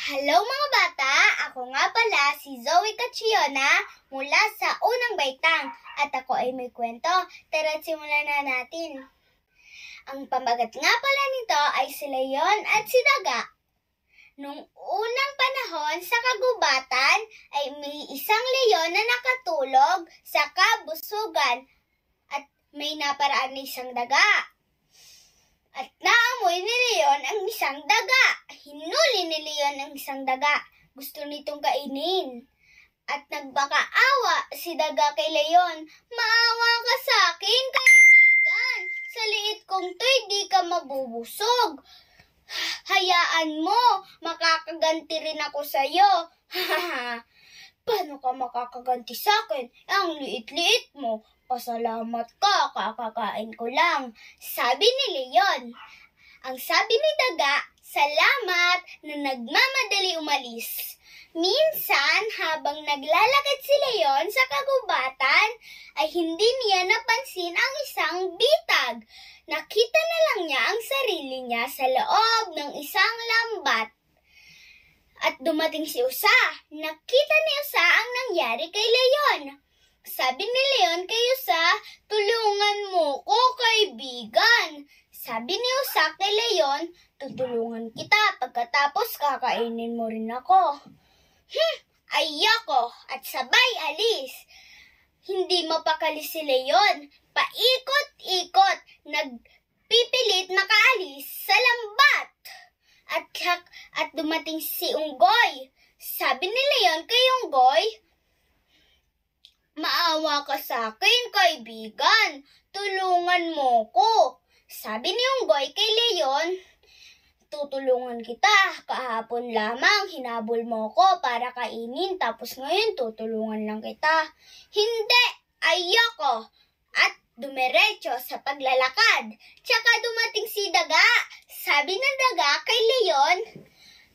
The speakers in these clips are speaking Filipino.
Hello mga bata! Ako nga pala si Zoe Cachiona mula sa Unang Baitang at ako ay may kwento. Tara't simulan na natin. Ang pamagat nga pala nito ay si Leon at si Daga. Nung unang panahon sa kagubatan ay may isang leon na nakatulog sa kabusugan at may naparaan na isang daga. At naamoy ni Leon ang isang daga. Hinuli ni Leon ang isang daga. Gusto nitong kainin. At nagbakaawa si daga kay Leon. Maawa ka sa akin, kaibigan. Sa liit kong to'y di ka mabubusog. Hayaan mo, makakaganti rin ako sa'yo. Paano ka makakaganti sa akin? Ang liit-liit mo. Pasalamat ka, kakakain ko lang. Sabi ni Leon. Ang sabi ni daga, salamat na nagmamadali umalis. Minsan, habang naglalakad si Leon sa kagubatan, ay hindi niya napansin ang isang bitag. Nakita na lang niya ang sarili niya sa loob ng isang lambat. At dumating si Usa. Nakita ni Usa ang nangyari kay Leon. Sabi ni Leon kay Usa, tulungan mo ko, kaibigan. Sabi ni Usa kay Leon, tutulungan kita pagkatapos kakainin mo rin ako. Ayoko at sabay alis. Hindi mapakali si Leon. Paikot-ikot, nagpipilit makaalis sa lambat. At dumating si Unggoy. Sabi ni Leon kay Unggoy, maawa ka sa akin, kaibigan. Tulungan mo ko. Sabi ni Unggoy kay Leon, tutulungan kita. Kahapon lamang hinabol mo ko para kainin, tapos ngayon tutulungan lang kita. Hindi, ayoko. At dumiretso sa paglalakad. Tsaka dumating si daga. Sabi ng daga kay Leon,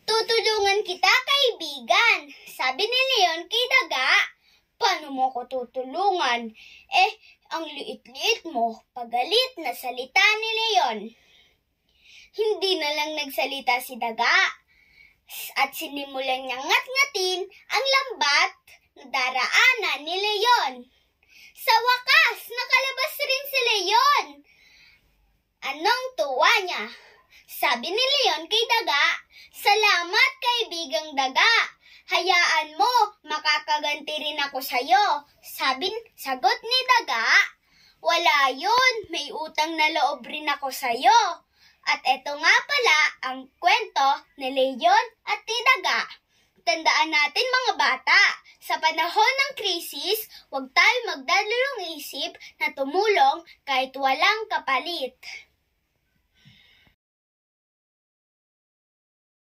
tutulungan kita, kaibigan. Sabi ni Leon kay daga, paano mo ko tutulungan? Ang liit-liit mo. Pagalit na salita ni Leon. Hindi na lang nagsalita si daga. At sinimulan niyang ngat-ngatin ang lambat na daraanan ni Leon. Sa wakas, nakalabas rin si Leon. Anong tuwa niya? Sabi ni Leon kay daga, salamat, kaibigang daga. Hayaan mo, makakaganti rin ako sa'yo. Sagot ni daga, wala yun, may utang na loob rin ako sa'yo. At eto nga pala ang kwento ni Leon at ni daga. Tandaan natin mga bata, sa panahon ng krisis, huwag tayo magdalulong isip na tumulong kahit walang kapalit.